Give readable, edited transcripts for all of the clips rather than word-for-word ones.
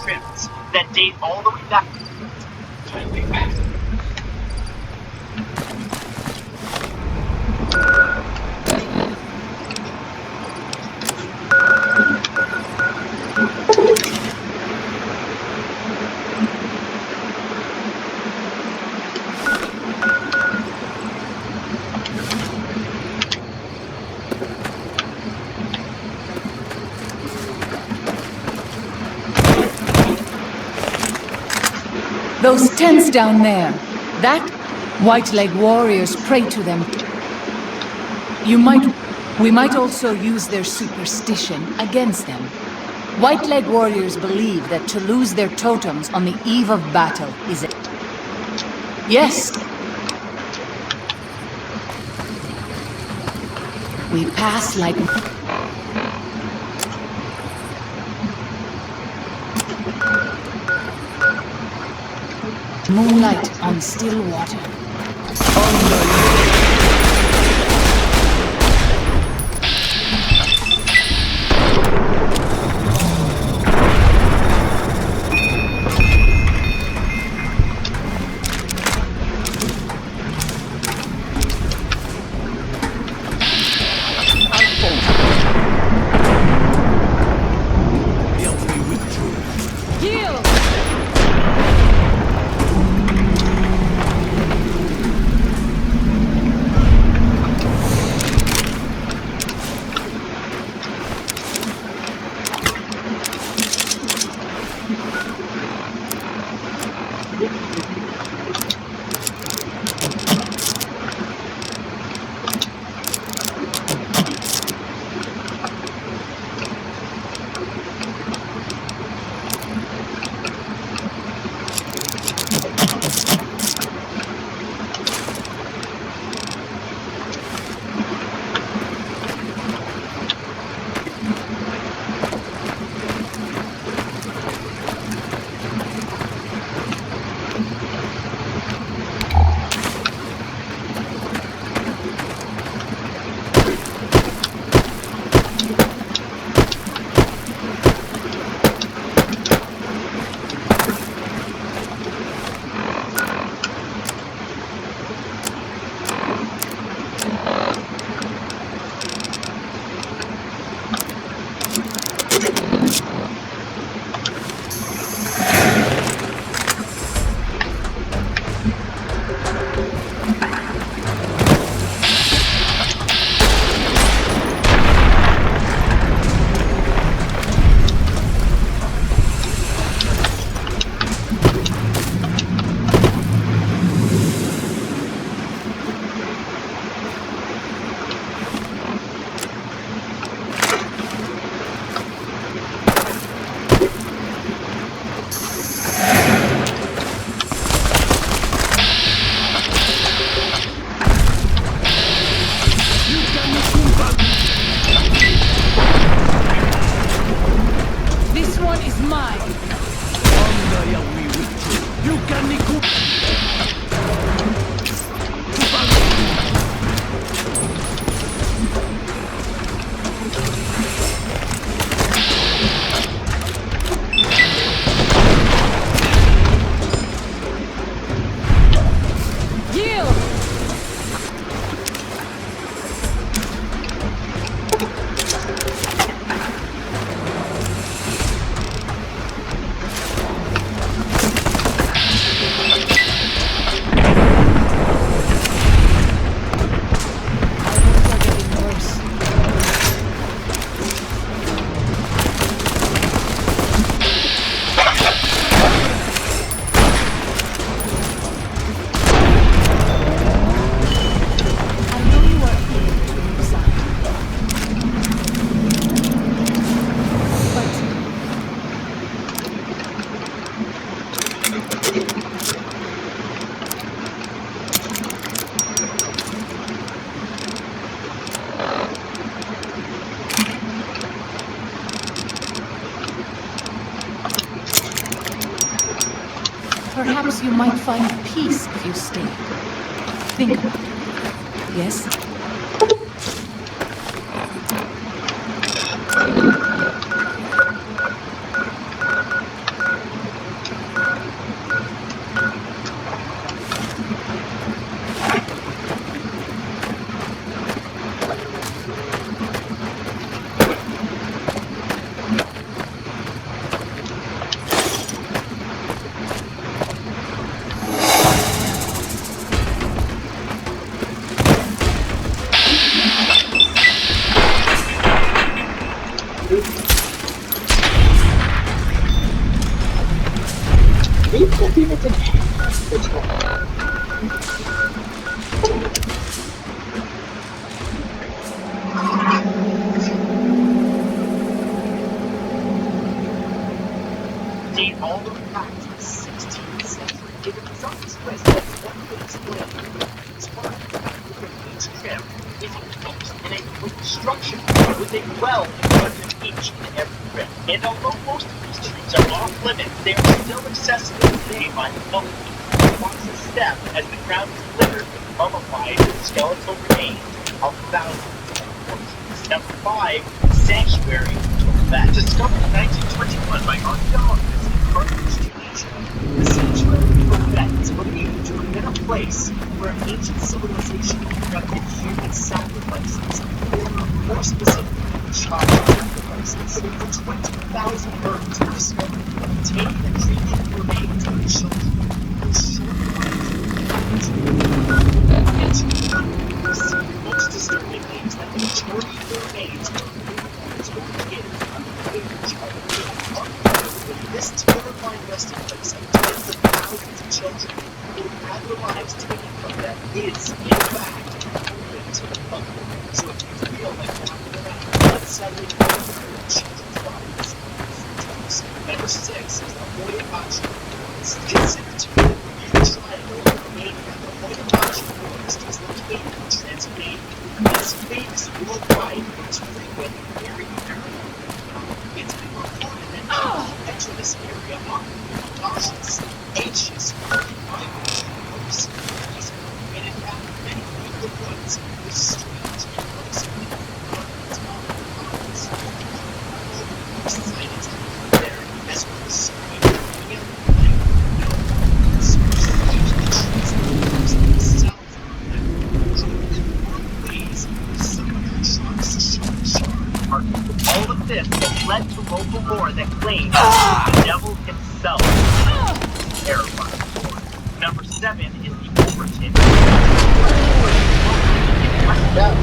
scripts that date all the way back. Those tents down there, that white-leg warriors pray to them. We might also use their superstition against them. White-leg warriors believe that to lose their totems on the eve of battle is a... Yes! We pass like... moonlight on still water. Perhaps you might find peace if you stay. Think about it. Yes? Date all the way back to the 16th century. It is on this list that's never been explained. This part of each trim is enclosed in a construction with a well in front of each and every trim. And although most of these trees are off limits, they are still accessible today by the public. Once a step as the ground is littered with mummified skeletal remains of thousands of corpses. Number 5, Sanctuary Tibet. Discovered in 1921 by archaeologists in Carthage, Tunisia. The Sanctuary Tibet is believed to have been a place where an ancient civilization conducted human sacrifices. There were more specifically child sacrifices. Over 20,000 birds were discovered containing and treated remains of children who short lives most disturbingly is that the majority of the remains were newborns or kids under the age of 8. This terrifying resting place of tens of thousands of children who had their lives taken from them is, in fact, open to the public. So if you feel like that, let's celebrate the children's lives. Number 6 is the Oyabachi. It's considered to be the Bermuda Triangle in Romania. The Oyabachi forest is located in Transylvania. It's famous worldwide for its frequent very area. It's been reported that people who enter this area are nauseous, anxious, violent, nervous, and in fact, many leave the woods with strange and unexplained patterns on their bodies. Excited to be there, as well as screaming and yelling, no, it's strange the trees and the sounds of them. All of this has led to local lore that claims the devil himself is terrifying. Number 7 is the Overton. Except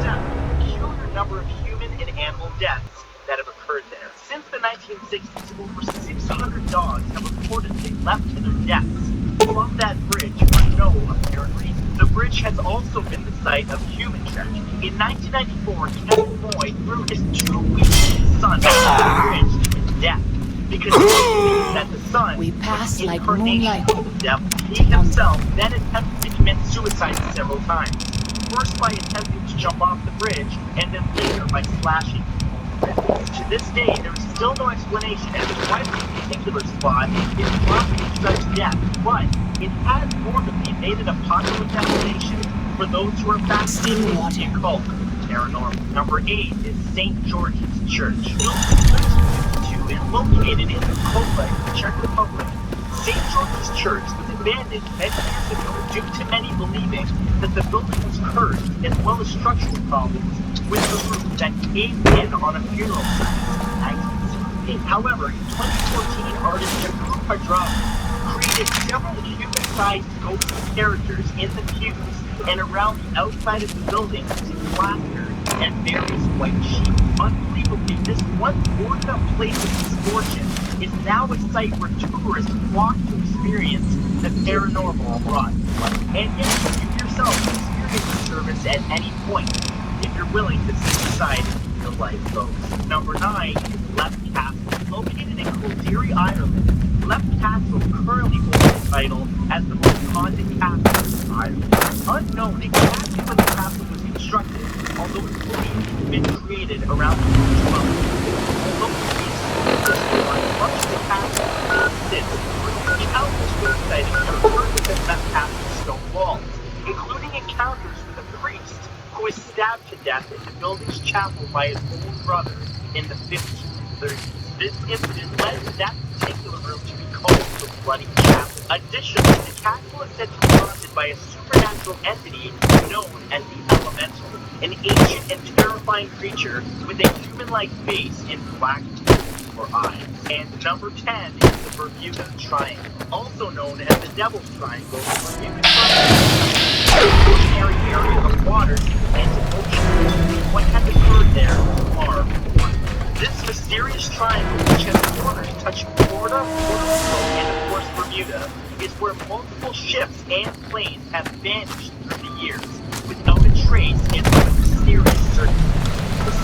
the peculiar number of human and animal deaths that have occurred there. Since the 1960s, over 600 dogs have reportedly left to their deaths from that bridge for no apparent reason. The bridge has also been the site of human tragedy. In 1994, Kevin Moy threw his 2-week-old son off the bridge to his death because he believed that the son We pass was like incarnation moonlight. of the devil. He himself then attempted to commit suicide several times. First by attempting to jump off the bridge, and then later by slashing people. To this day, there is still no explanation as to why this particular spot is prompting such death, but it has morbidly made it a popular destination for those who are fascinated in the occult and paranormal. Number 8 is St. George's Church. Built in 1952 and located in Kola, Czech Republic, St. George's Church was abandoned many years ago due to many believing that the building was cursed, as well as structural problems with the roof that caved in on a funeral service in 1968. However, in 2014, artist Jacob Hardrada created several human-sized ghostly characters in the pews and around the outside of the building using plaster and various white sheep. Unbelievably, this once boarded-up place of misfortune is now a site where tourists flock to experience the paranormal abroad. And yet, you yourself can experience the service at any point if you're willing to see inside the life goes. Number 9 is Left Castle. Located in Kildare, Ireland, Left Castle currently holds the title as the most haunted castle in Ireland. Unknown exactly when the castle was constructed, although it's believed to have been created around the year 12. Although the reason much of the castle sits through countless ghost sightings have occurred within Left Castle's stone walls, including encounters with a priest who was stabbed to death in the building's chapel by his own brother in the 1530s. This incident led to that particular room to be called the Bloody Chapel. Additionally, the castle is said to be haunted by a supernatural entity known as the Elemental, an ancient and terrifying creature with a human-like face and black teeth or eyes. And number 10 is the Bermuda Triangle, also known as the Devil's Triangle. The Bermuda Triangle is an extraordinary area of water and ocean. What has occurred there is far more. This mysterious triangle which has corners touching Florida, Puerto Rico, and of course Bermuda, is where multiple ships and planes have vanished through the years, without a trace and with a mysterious certainty.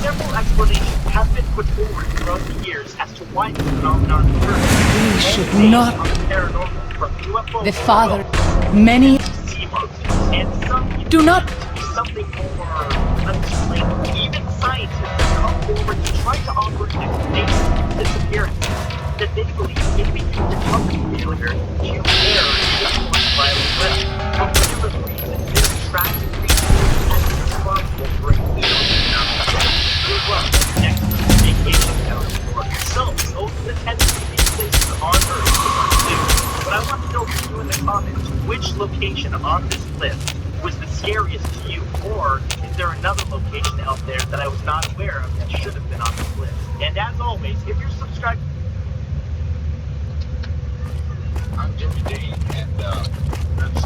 Several explanations have been put forward throughout the years as to why this phenomenon occurs. We should not. On the paranormal, from UFOs The father, many sea monsters, and some do not. something more unexplained. Even scientists have come forward to try to offer an explanation for disappearance that they believe may be due to company failure to air the violent weather. For whatever reason, this tragic reason has been responsible for an alien phenomenon. Well, next vacation down in Florida. So, those are the tendencies of these places on Earth to want to do. But I want to know from you in the comments, which location on this list was the scariest to you? Or is there another location out there that I was not aware of that should have been on this list? And as always, if you're subscribed... I'm Jimmy D, and that's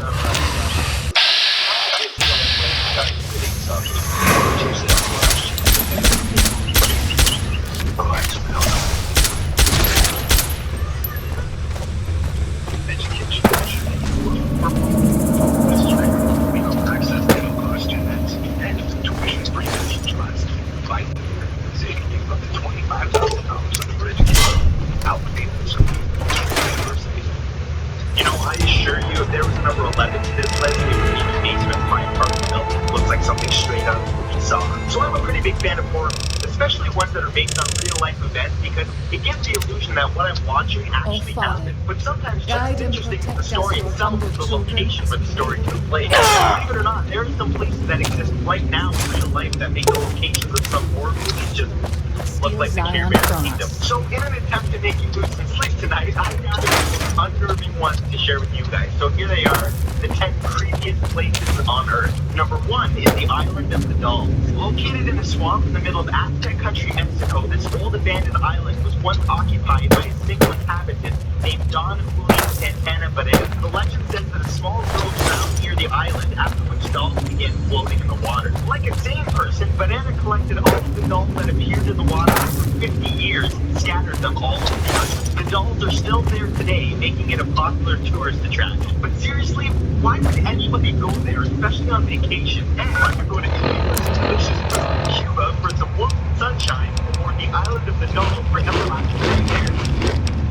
You know, I assure you, if there was a number 11 to this list, it would be the basement of my apartment building. It looks like something straight out of the movie Saw. So I'm a pretty big fan of horror movies, especially ones that are based on real-life events, because it gives the illusion that what I'm watching actually happened. But sometimes just as interesting as the story itself is the location where the story took place. Believe it or not, there are some places that exist right now in real life that make the locations of some horror movies just look like the Care Bear Kingdom. So in an attempt to make you lose some sleep tonight, I gathered some unnerving ones to share with you guys. So here they are, the 10 creepiest places on Earth. Number 1 is the Island of the Dolls. Located in a swamp in the middle of Aztec country, Mexico, this old abandoned island was once occupied by a single inhabitant named Don Julio Santana Barrera. The legend says that a small girl drowned near the island, after which dolls began floating in the water. Like a sane person, Barrera collected all of the dolls that appeared in the water for 50 years and scattered them all over the island. The dolls are still there today, making it a popular tourist attraction. But seriously, why would anybody go there, especially on vacation? And why would go to Cuba for some warm sunshine, or the Island of the Dolls for everlasting there?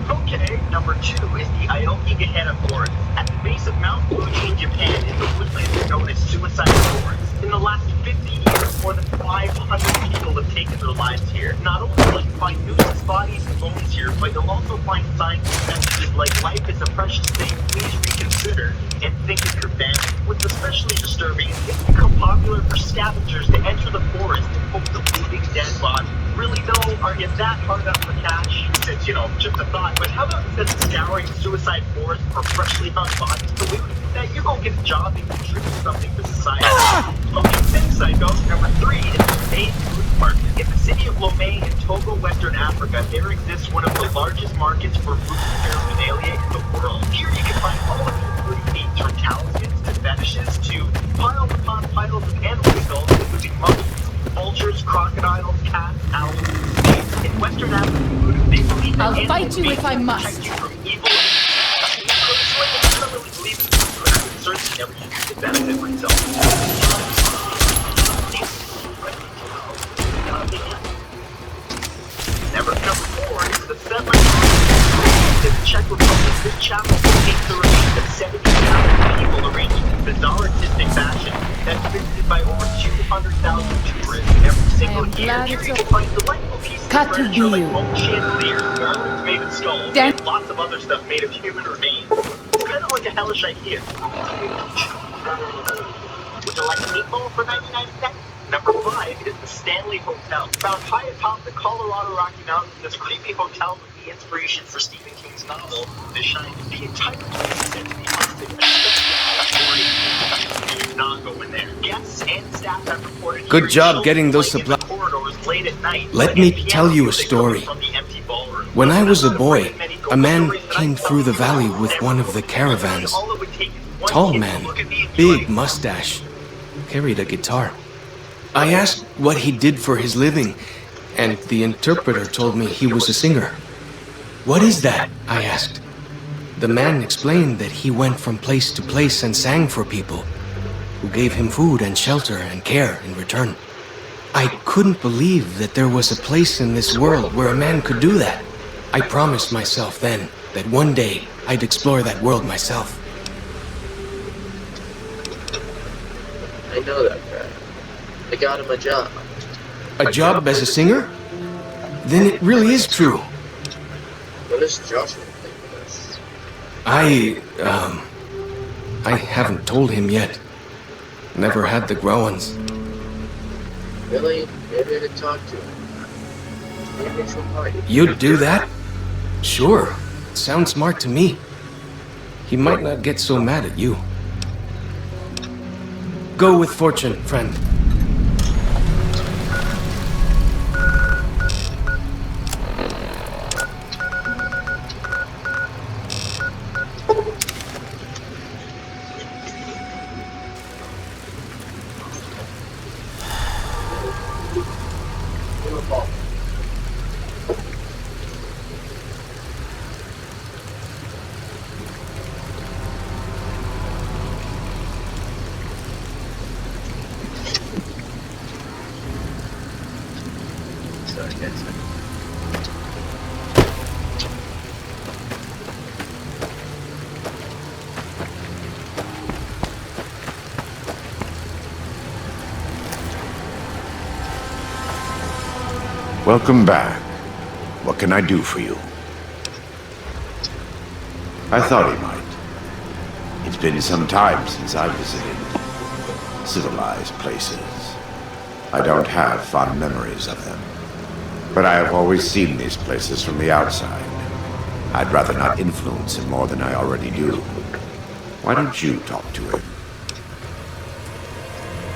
Okay, number 2 is the Aokigahara Forest. At the base of Mount Fuji in Japan is the woodland known as Suicide Forest. In the last 50 years, more than 500 people have taken their lives here. Not only will you find nuisance bodies and bones here, but you'll also find signs and messages like life is a precious thing, please reconsider, and think of your family. What's especially disturbing is it's become popular for scavengers to enter the forest and poke the bleeding dead body. Really though, are you that hard up for cash? Since, you know, just a thought, but how about instead of scouring Suicide Forest for freshly hung bodies to loot, that you go get a job and contribute something to society? Okay, thanks, Psycho. Number 3 is the Lomé Food Market. In the city of Lomé in Togo, Western Africa, there exists one of the largest markets for food paraphernalia in the world. Here you can find all of the food meats, from talismans to fetishes to piles upon piles of animal skulls, including monkeys, vultures, crocodiles, cats, owls, and snakes. In Western African food, they believe that I'll fight you animals if I may must. protect you from evil. Personally, I don't really believe in food, but I would certainly never use it to benefit myself. Number 4 is the Sedlak in the Czech Republic. This chapel contains the remains of 70,000 people arranged in bizarre artistic fashion that's visited by over 200,000 tourists every single year. glad Here it's you can find delightful pieces of Cut to furniture like view. oak chandeliers, ornaments made of skulls, Dan- and lots of other stuff made of human remains. It's kind of like a hellish idea. Would you like a meatball for 99 cents? Number 5 is the Stanley Hotel. Found high atop the Colorado Rocky Mountains, this creepy hotel was the inspiration for Stephen King's novel, The Shining. The entire place is said to be haunted, especially do not go in there. Guests and staff have reported Good hearing job children getting those playing in the supplies. corridors late at night. Let playing me piano tell you a music story. from the empty ballroom. When I was a I'm not boy, afraid of many a man ghost stories that I came tell through the you valley about. with one of the caravans. All it would take is one Tall kid to man, look at me and be big like, mustache, carried a guitar. I asked what he did for his living, and the interpreter told me he was a singer. "What is that?" I asked. The man explained that he went from place to place and sang for people, who gave him food and shelter and care in return. I couldn't believe that there was a place in this world where a man could do that. I promised myself then that one day I'd explore that world myself. I know that guy. I got him a job. A job as a singer? Then it really is true. What does Joshua think of this? I haven't told him yet. Never had the Growans. Really? Maybe I could talk to him. Maybe she'll party. You'd do that? Sure. Sounds smart to me. He might not get so mad at you. Go with fortune, friend. Sorry, guys. Welcome back. What can I do for you? I thought he might. It's been some time since I visited civilized places. I don't have fond memories of them. But I have always seen these places from the outside. I'd rather not influence him more than I already do. Why don't you talk to him?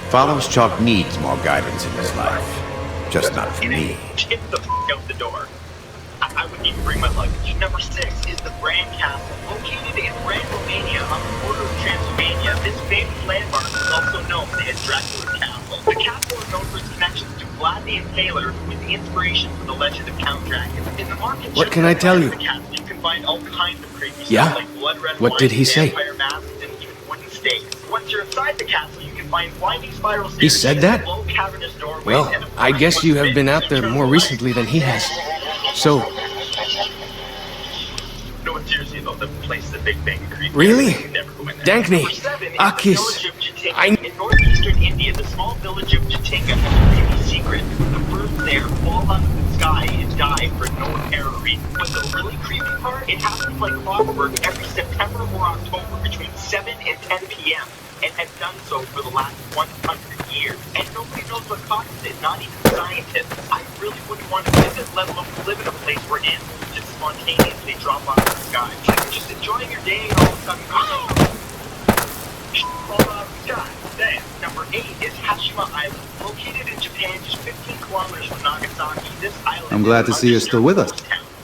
Follows Chalk needs more guidance in his life. Just not from me. Get the f*** out the door. I would need to bring my luggage. Number 6 is the Bran Castle, located in Bran, Romania, on the border of Transylvania. This famous landmark is also known as Dracula's Castle. The castle is known for its connections to Vlad the Impaler, who was the inspiration for the legend of Count Dracula. In the market, What can I tell you? The castle, you can find all kinds of crazy Yeah? stuff like blood red What did he wine, say? vampire masks, and even wooden stakes. Once you're inside the castle, you can find winding spiral stairs. He said that? Low cavernous doorways, Well, and a I guess you have been out there more recently than he has. So, No, seriously though, the place is a big thing. Really? Never go in there. Dankney, Number 7 is Akis, the village of Chitinga. I- In northeastern India, the small village of Chitinga has a creepy secret. The birds there fall out of the sky and die for no apparent reason. But the really creepy part, it happens like clockwork every September or October between 7 and 10 p.m. and has done so for the last 100 years. And nobody knows what causes it, not even scientists. I really wouldn't want to visit, let alone live in a place where animals just spontaneously drop out of the sky. Like just enjoying your day and all of a sudden, fall out of the sky. Then, number 8 is Hashima Island. Located in Japan, just 15 kilometers from Nagasaki, this island I'm glad to see you're still with us.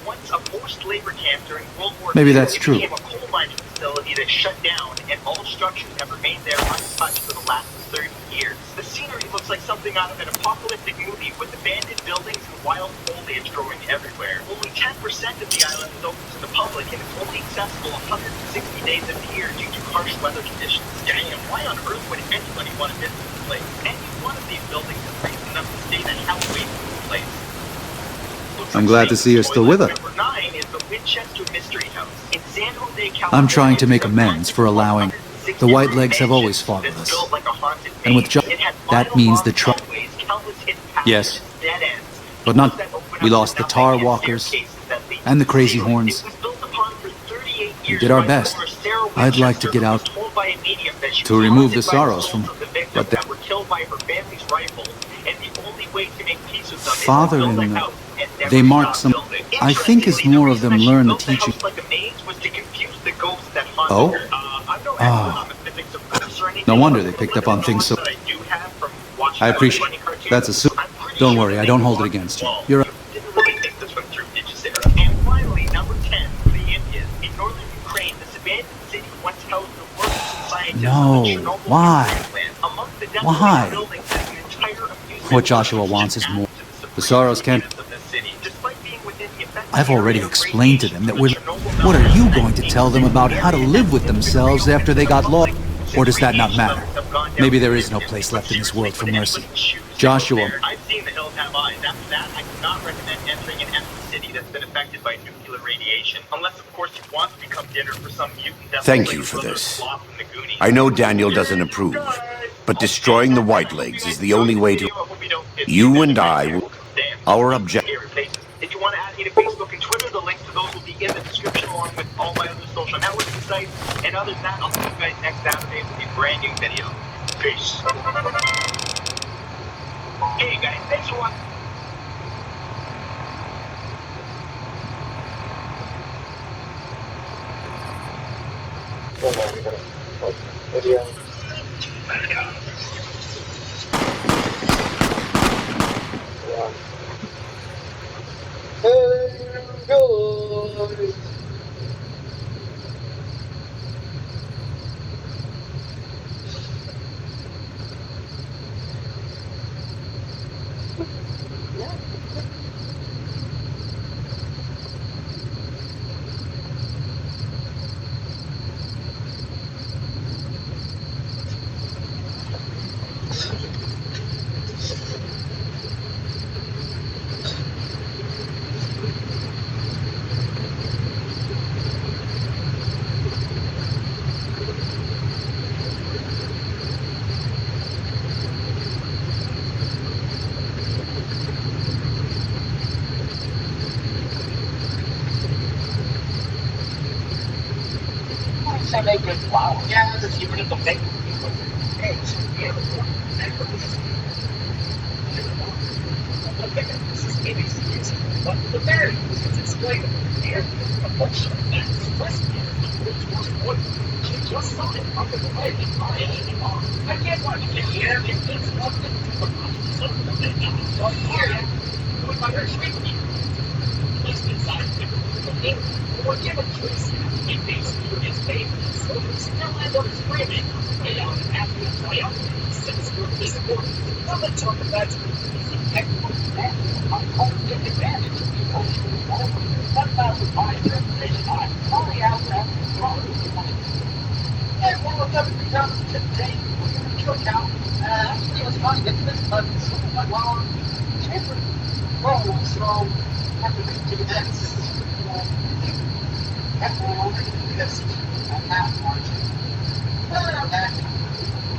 Once a forced labor camp during World War Maybe II, that's it true. became a coal mining facility that shut down, and all structures have remained there untouched for the last 30 years. The scenery looks like something out of an apocalyptic movie with abandoned buildings and wild foliage growing everywhere. Only 10% of the island is open to the public, and it's only accessible 160 days a year due to harsh weather conditions. Damn, why on earth would anybody want to visit this place? Any one of these buildings is reason enough to stay the hell away from this place. Looks I'm like glad to see you're still with us. Number 9 is the Winchester Mystery House in San Jose, California. I'm trying to make amends for allowing... The Whitelegs have always fought with us. And with that means the Yes. But not... We lost the Tar Walkers and the Crazy Horns. We did our best. I'd like to get out to remove the sorrows from... But the father and they marked some... I think as more of them learn the teaching... Oh? Ah. No wonder they picked up on things so... I appreciate... That's a super... Don't worry, I don't hold it against you. You're... Didn't really think this one through, did you, Sarah? And finally, number 10 for the Indians. In northern Ukraine, this abandoned city once housed the world's scientists No, of the Chernobyl why? nuclear plant. Among the Why? buildings is an entire amusement What Joshua park wants is more. to the The Sorrows can't... of the city, despite being within the effective I've already area of explained to them that we're... Chernobyl What are you mountain going to tell them about how to live with themselves after they got lost? Or does that not matter? Maybe there is no place left in this world for mercy. Joshua... I've seen the hills have eyes. After that, I do not recommend entering an empty city that's been affected by nuclear radiation. Unless, of course, you want to become dinner for some mutant devil. Thank you for this. I know Daniel doesn't approve, but destroying the Whitelegs is the only way to... You and I will... Our objective... If you want to add me to Facebook and Twitter, the links to those will be in the description along with all my other social networking sites. And other than that, I'll see you guys next Saturday with a brand new video. Peace. Hey guys, thanks for watching. Video. Hey, guys. They make good flowers. Yeah, just keep it in the bake. Hey, but the berry is explained here. A bunch of things. Just something up in the way. I can't watch it here. It's nothing. With my treatment. Just inside the or give a kiss. It makes you his baby. So you still end up screaming. Hey, I'm happy to play out. Since you're physical, I'm going to talk about technical advantage. I'm going to take advantage of the emotional moment. 1,005 information on probably out there. Hey, well, what's up with the town today? We're going to choke out. Actually, I was trying to get to this, but something went wrong. Chamber roll, so I have to redo this. This on that margin.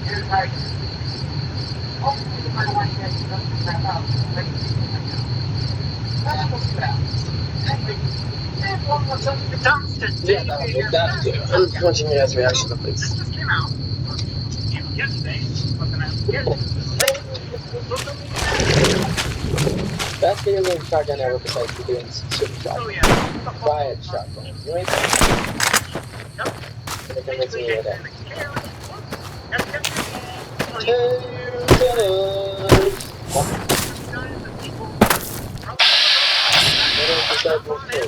Here's right. Hopefully, my wife gets that out. We'll see what happens. Anyway, and one more time, the dumpster. Yeah, that's it. I'm watching your guys' reaction to this. This just came out. Yesterday. Best video game shotgun ever besides the doing super shotgun. Quiet shotgun. You ain't gonna convince me of that.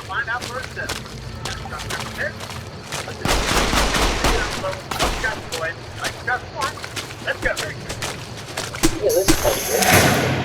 Find out first. Let's go. Yeah, this is probably good.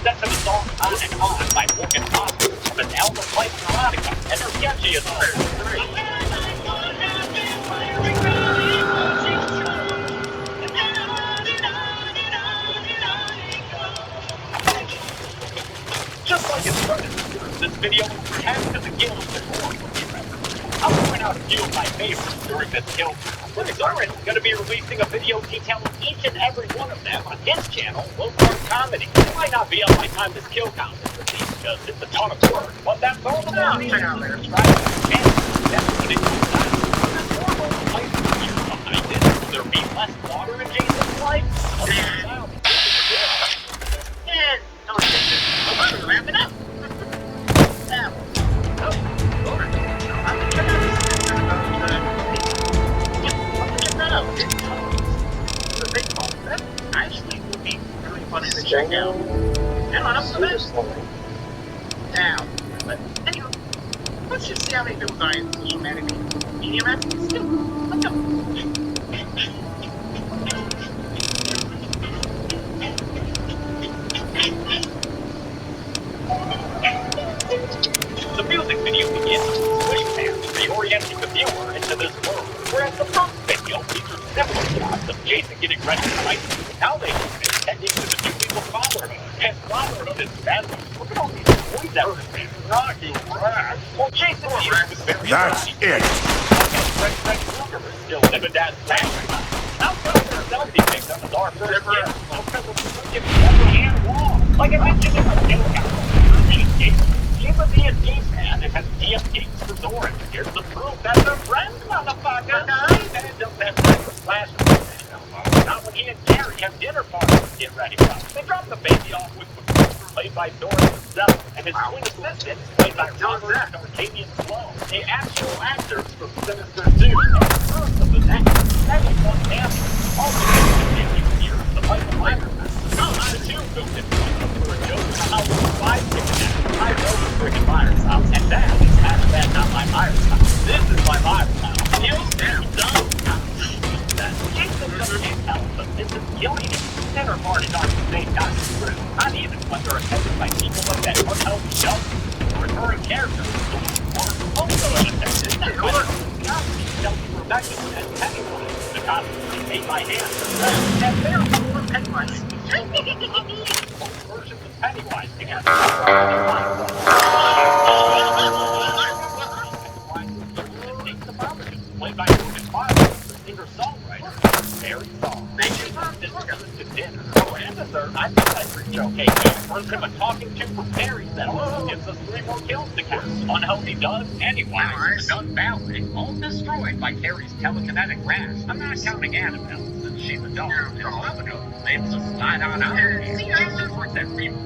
set to the song On and On by Morgan Foster from his album Life Erotica, and they're sketchy as all. Just like its predecessor, this video will pretend to the gills before I'll point out a few of my favorites during this kill. Rick Zorin is going to be releasing a video detailing each and every one of them on his channel, Low Carb Comedy. It might not be up by the time this kill count is released, because it's a ton of work, but that's all the more reason to subscribe to the channel. That's what it is. There's more of a life review behind it. Will there be less water in Jason's life? Wrap it up. Actually, would be really funny to check out. And on up to this. Now, but anyway, let's just see how they do with our social media messages. Let's go. The music video begins with Swishman reorienting the viewer into this world, whereas the first video features similar shots of Jason getting ready to fight. Now they move intending to the new people's fatherhood, and fatherhood is bad. Look at all these boys that were rocking rocks. Well, Jason was very That's it. Fred Krueger is still in the dad's family. How come there's selfie pics on the dark first year? Like I mentioned in my video Jason being D-Man, it has DM gates for Zorin. Here's the proof that they're friends, motherfucker. And it does that friend with Flash. Not when he and Gary have dinner parties to get ready for. They drop the baby off with played by Zorin himself, and his twin assistant, played by Robert and Arcadian Sloan. The actual actors from Sinister 2 and the first of the next 71 cameos. Also, here is the Michael Myers. The two moved in for a joke about how the 5 tickets I know the freaking Myers house, and that is hashtag not my Myers house. This is my Myers house. You damn dumb. That Jason can't help but this is killing it. Dinner parties aren't the same time as true. Not even when they're attended by people like that unhealthy show. Recurring characters. Or also unattended. Chelsea Rebecca and Pennywise. The costumes made by hand. And therefore Pennywise. Versions of Pennywise together. Played by Morgan Foster, the singer-songwriter, Barry Song. They confirmed this to dinner. Oh, and the third, I think I reached okay. First him a talking to from Barry that also gives us 3 more kills to count. Unhealthy Doug, Pennywise, Doug Bowling, all destroyed by Carrie's telekinetic rash. I'm not counting Annabelle, since she's a dog. And Domino, they just slide on out. Jesus worked that real.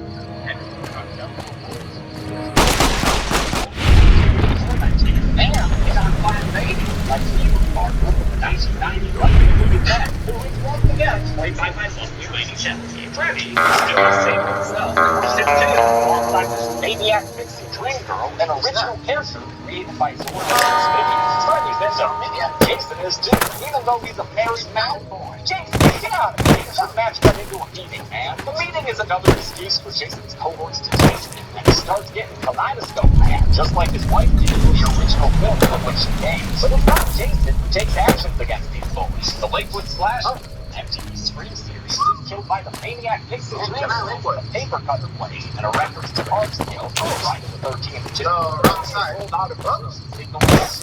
Damn, he's on Fine Baby, like Stephen Parker, 1990, right? Movie back, 2 weeks once again, played by my lovely lady Chelsea. Freddy, still the same himself, was in jail alongside this maniac pixie dream girl, an original character created by Zorin and Smitty. Freddy's in a maniac, Jason is too, even though he's a married man boy. Jason, get out of here. This match got into a meeting, man. The meeting is another excuse for Jason's cohorts to Jason, and he starts getting kaleidoscope mad, just like his wife did in the original film from which she came. But it's not Jason who takes actions against these bullies. The Lakewood Slasher, MTV Scream series, is killed by the maniac pixie dream with a paper cutter blade and a reference to art scale from Friday the 13th. So, rolled out of brothers.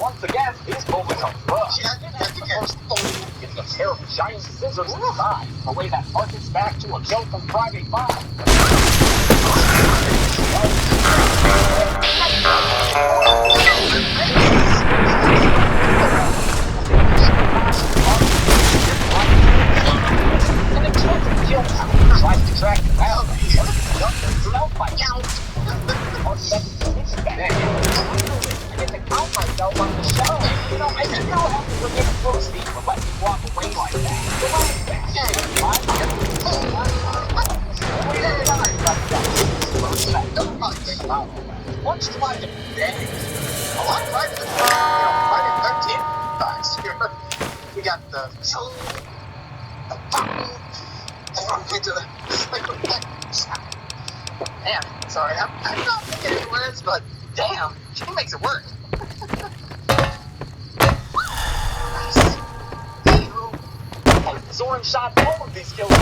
Once again, these bullies are rough. The first bully gets a pair of giant scissors in his eye, a way that harkens back to a joke from Friday 5. Tries to track the mouse, himself by count. I get to count myself on the show. You know, I still have to forgive Brooksy for letting me walk away like that. So much to my day. Oh, I'm right for Friday 13th last year. We got the Damn, sorry, I'm not thinking any words, but damn, she makes it work. Nice. Anywho, Soren shot all of these killers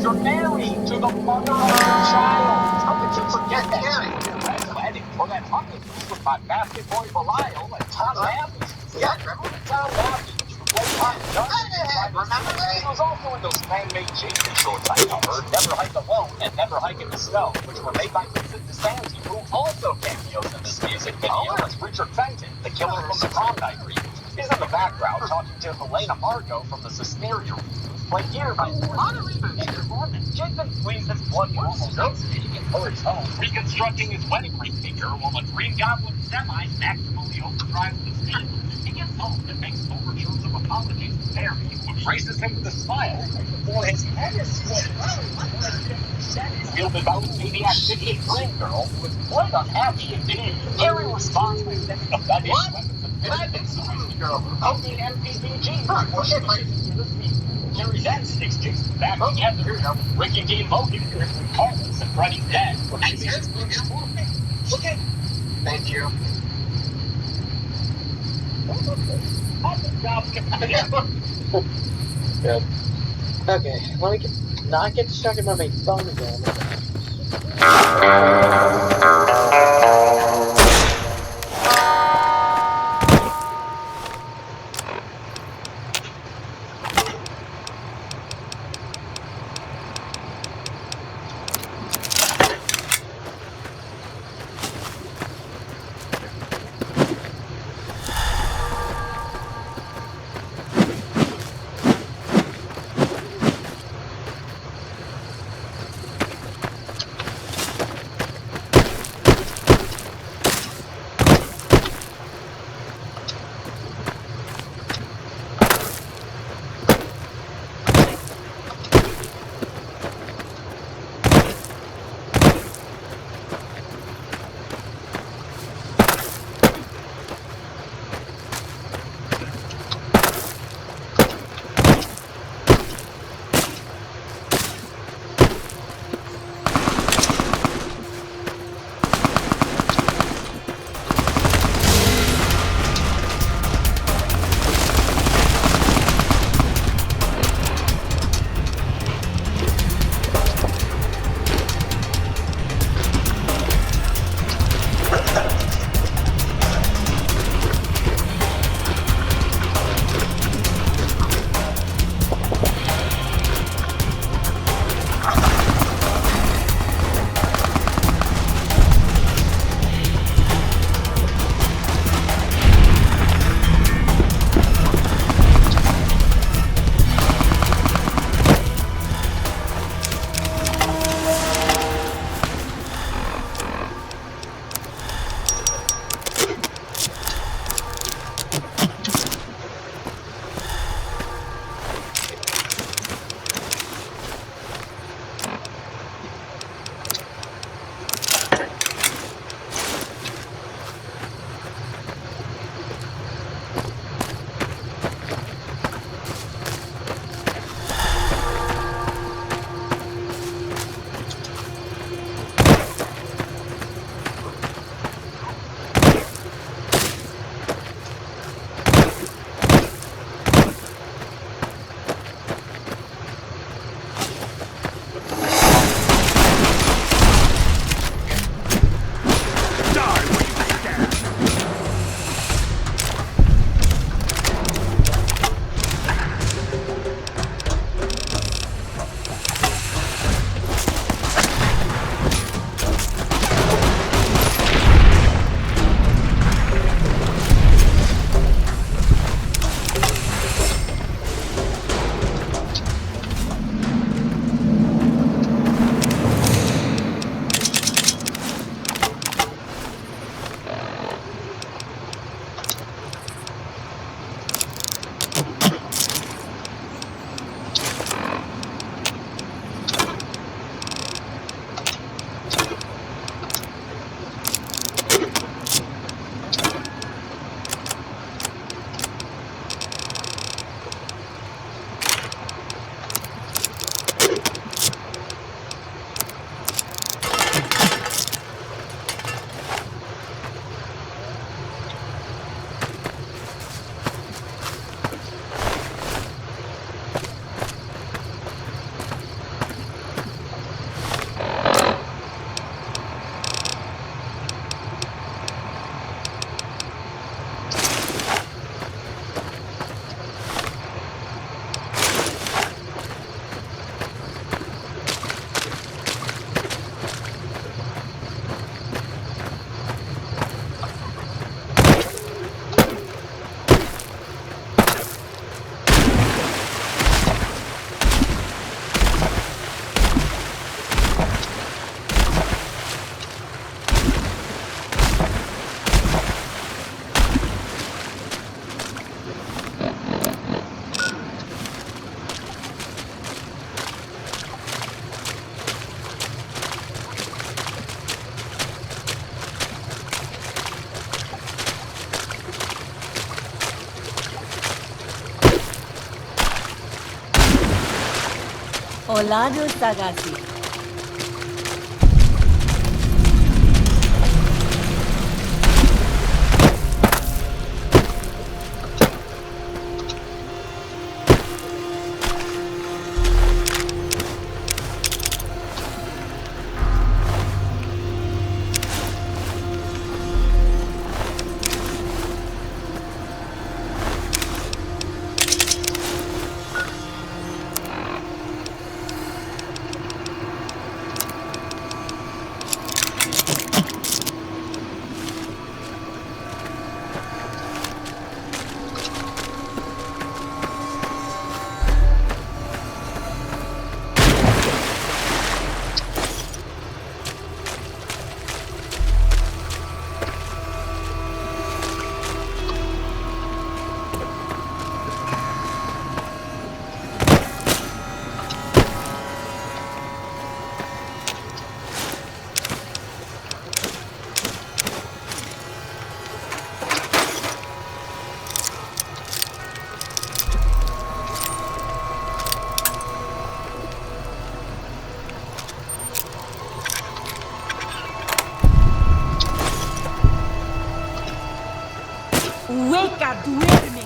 You're married to the mother of your child. How could you forget that? That wedding for that honeymoon with my basket boy Belial and Tom Abbey. yeah, remember? Tom Abbey. Remember He was also in those man-made Jason shorts I covered, Never Hike Alone and Never Hike in the Snow, which were made by Vincent DeSanti, who also cameos in this music video as Richard Fenton, the killer from the Prom Night reboot. He's in the background talking to Helena Margot from the Suspiria reboot, played here by Jason flees his blood almost rotating in Hillard's home, reconstructing his wedding ring figure while a Green Goblin semi maximally overdrives the scene. He gets home and makes overtures of apologies to Mary, who braces him with a smile before his head is split. Fielded by the maniac Vicky Green Girl, who is quite unhappy indeed. Harry responds by sending a bed girl. Oh, the MPBG. Well, shit, like, Harry then sticks Jason back together. Ricky D. Logan, Griffin Carlos, and Freddy's dead. Okay. Thank you. Good. Okay, let me not get distracted by my phone again. Olado Sagasi. Wake up, duerme!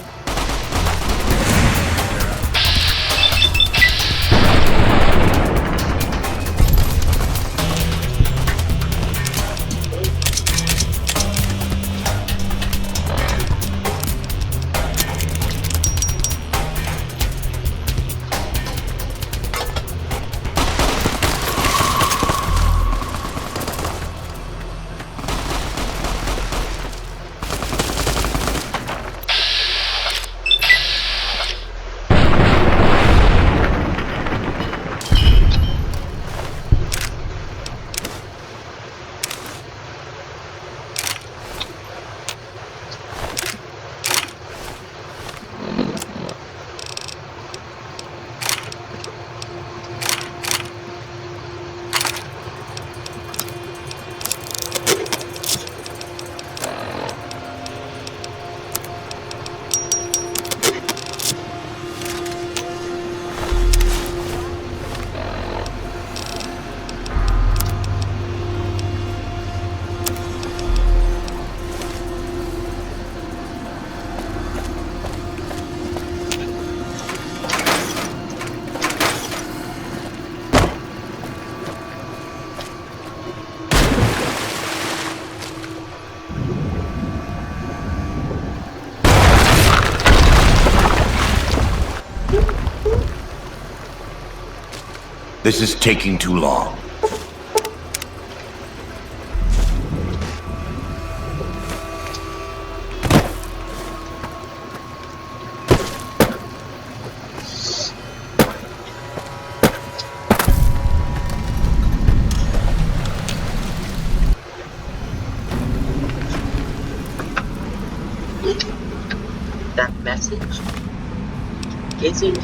This is taking too long. That message? Is it?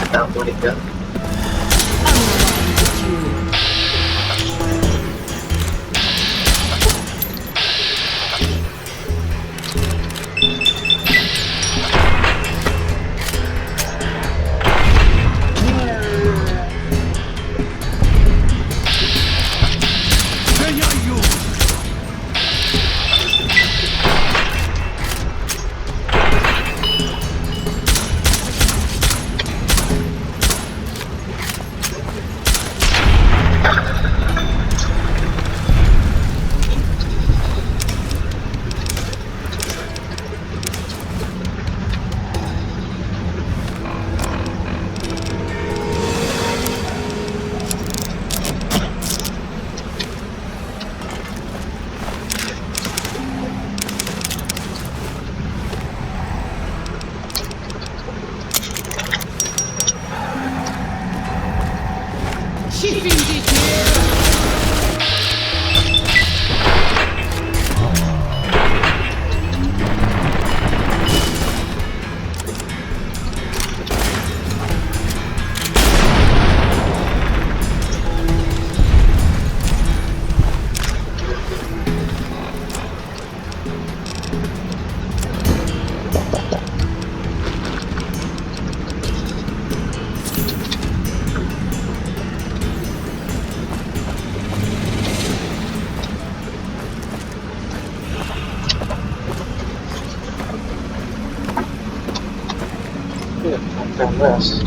About what it goes. boss.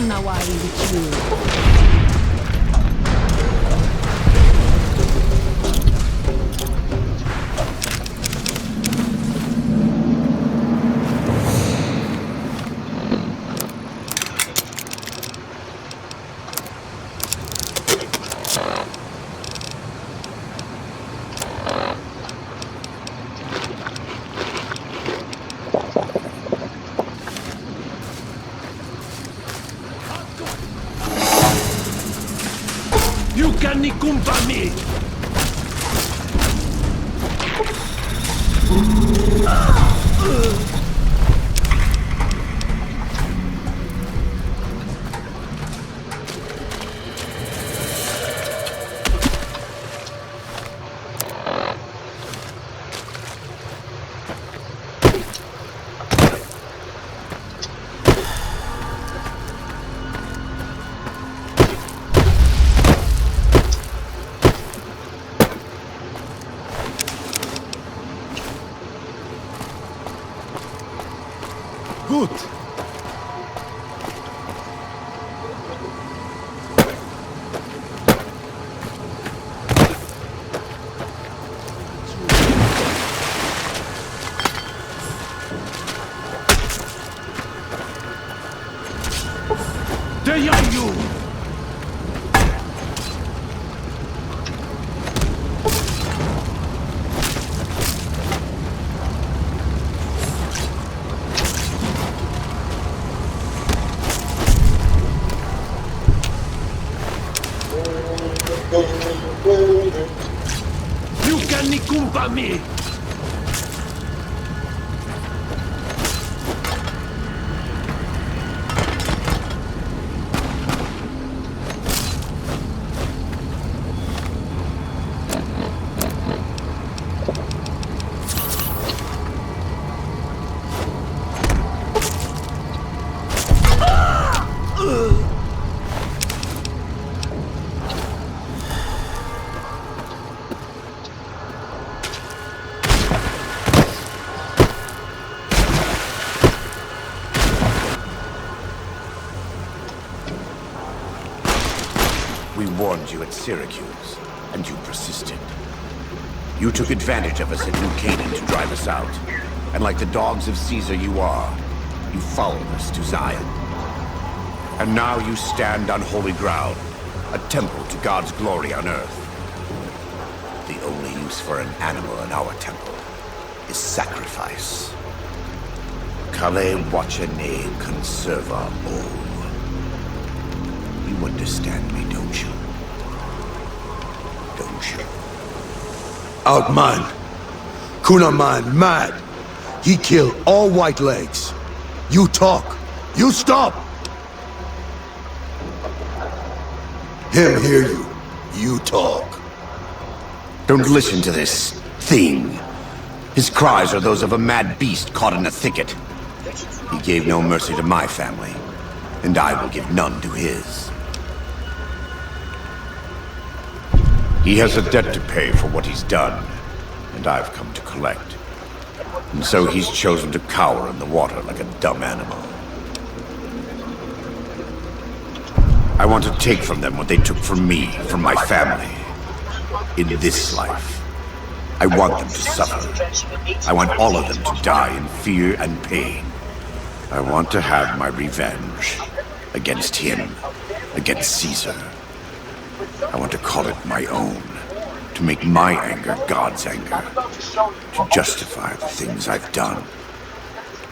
Nawari with you. You can nikumpa me! Good. There are you! You can nikumpa me! We warned you at Syracuse, and you persisted. You took advantage of us at New Canaan to drive us out. And like the dogs of Caesar you are, you followed us to Zion. And now you stand on holy ground, a temple to God's glory on earth. The only use for an animal in our temple is sacrifice. Kale wachane conserva o. You understand me, don't you? Don't you? Outman. Kunaman mad. He kill all white legs. You talk. You stop. Him hear you. You talk. Don't listen to this thing. His cries are those of a mad beast caught in a thicket. He gave no mercy to my family, and I will give none to his. He has a debt to pay for what he's done, and I've come to collect. And so he's chosen to cower in the water like a dumb animal. I want to take from them what they took from me, from my family. In this life, I want them to suffer. I want all of them to die in fear and pain. I want to have my revenge against him, against Caesar. I want to call it my own, to make my anger God's anger, to justify the things I've done.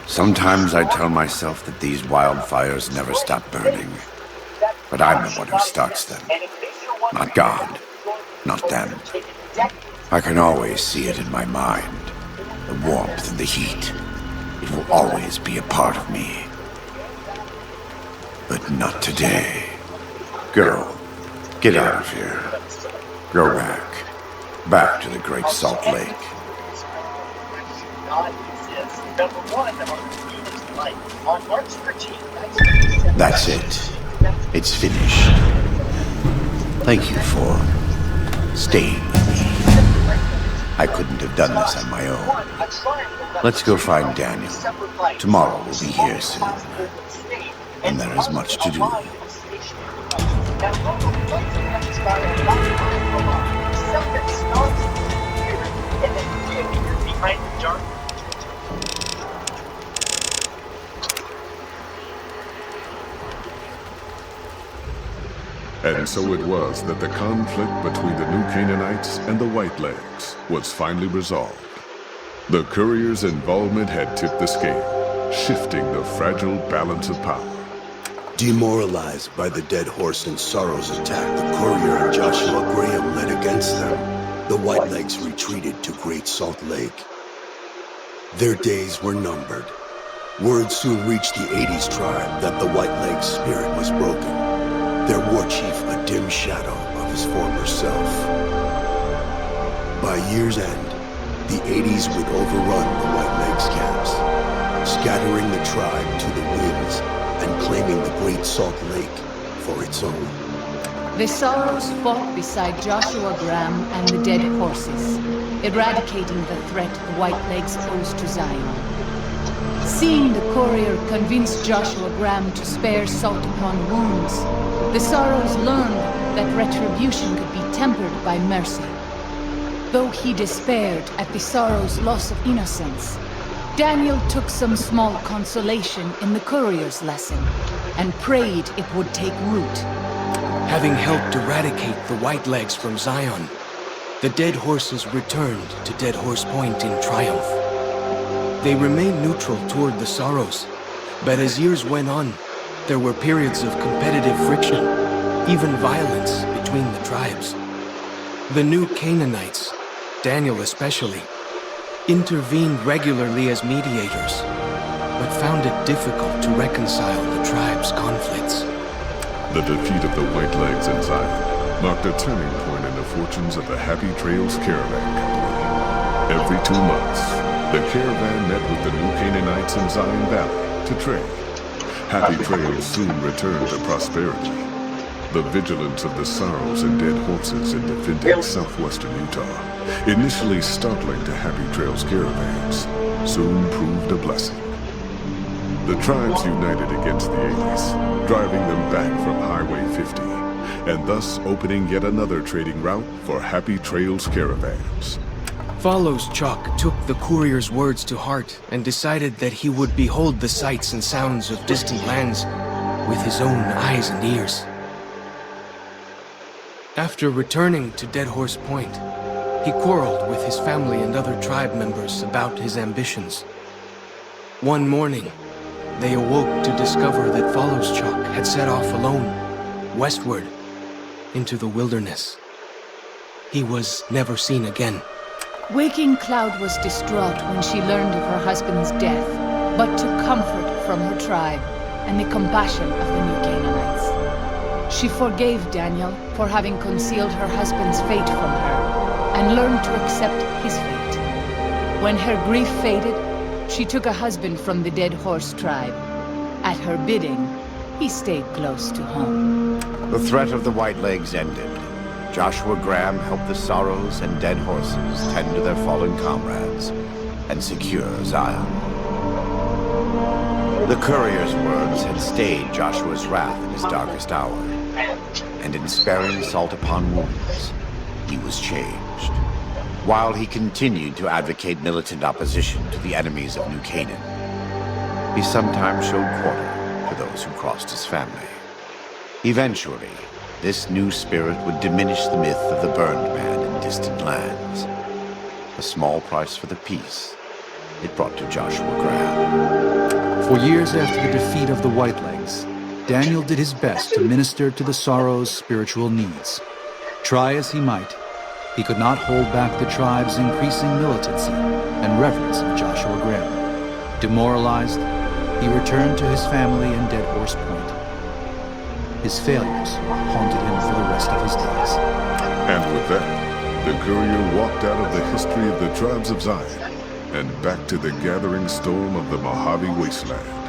Sometimes I tell myself that these wildfires never stop burning, but I'm the one who starts them, not God, not them. I can always see it in my mind, the warmth and the heat. It will always be a part of me. But not today. Girl, get out of here. Go back. Back to the Great Salt Lake. That's it. It's finished. Thank you for staying with me. I couldn't have done this on my own. Let's go find Daniel. Tomorrow we'll be here soon. And there is much to do. And so it was that the conflict between the New Canaanites and the Whitelegs was finally resolved. The courier's involvement had tipped the scale, shifting the fragile balance of power. Demoralized by the Dead Horse and Sorrow's attack the courier and Joshua Graham led against them, the Whitelegs retreated to Great Salt Lake. Their days were numbered. Word soon reached the 80s tribe that the Whitelegs' spirit was broken, their war chief a dim shadow of his former self. By year's end, the 80s would overrun the Whitelegs' camps, scattering the tribe to the winds and claiming the Great Salt Lake for its own. The Sorrows fought beside Joshua Graham and the Dead Horses, eradicating the threat the Whitelegs posed to Zion. Seeing the courier convince Joshua Graham to spare salt upon wounds, the Sorrows learned that retribution could be tempered by mercy. Though he despaired at the Sorrows' loss of innocence, Daniel took some small consolation in the courier's lesson and prayed it would take root. Having helped eradicate the Whitelegs from Zion, the Dead Horses returned to Dead Horse Point in triumph. They remained neutral toward the Sorrows, but as years went on, there were periods of competitive friction, even violence between the tribes. The New Canaanites, Daniel especially, intervened regularly as mediators, but found it difficult to reconcile the tribe's conflicts. The defeat of the Whitelegs in Zion marked a turning point in the fortunes of the Happy Trails Caravan Company. Every 2 months, the caravan met with the New Canaanites in Zion Valley to trade. Happy Trails soon returned to prosperity. The vigilance of the Sorrows and Dead Horses in defending southwestern Utah, initially startling to Happy Trails caravans, soon proved a blessing. The tribes united against the 80s, driving them back from Highway 50, and thus opening yet another trading route for Happy Trails caravans. Follows Chuck took the courier's words to heart and decided that he would behold the sights and sounds of distant lands with his own eyes and ears. After returning to Dead Horse Point, he quarreled with his family and other tribe members about his ambitions. One morning, they awoke to discover that Follows Chuck had set off alone, westward, into the wilderness. He was never seen again. Waking Cloud was distraught when she learned of her husband's death, but took comfort from her tribe and the compassion of the New Canaanites. She forgave Daniel for having concealed her husband's fate from her, and learned to accept his fate. When her grief faded, she took a husband from the Dead Horse tribe. At her bidding, he stayed close to home. The threat of the Whitelegs ended. Joshua Graham helped the Sorrows and Dead Horses tend to their fallen comrades and secure Zion. The courier's words had stayed Joshua's wrath in his darkest hour, and in sparing salt upon wounds, he was changed. While he continued to advocate militant opposition to the enemies of New Canaan, he sometimes showed quarter to those who crossed his family. Eventually, this new spirit would diminish the myth of the burned man in distant lands. A small price for the peace it brought to Joshua Graham. For years after the defeat of the Whitelegs, Daniel did his best to minister to the Sorrows' spiritual needs. Try as he might, he could not hold back the tribe's increasing militancy and reverence of Joshua Graham. Demoralized, he returned to his family in Dead Horse Point. His failures haunted him for the rest of his days. And with that, the courier walked out of the history of the tribes of Zion and back to the gathering storm of the Mojave Wasteland.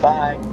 Goodbye.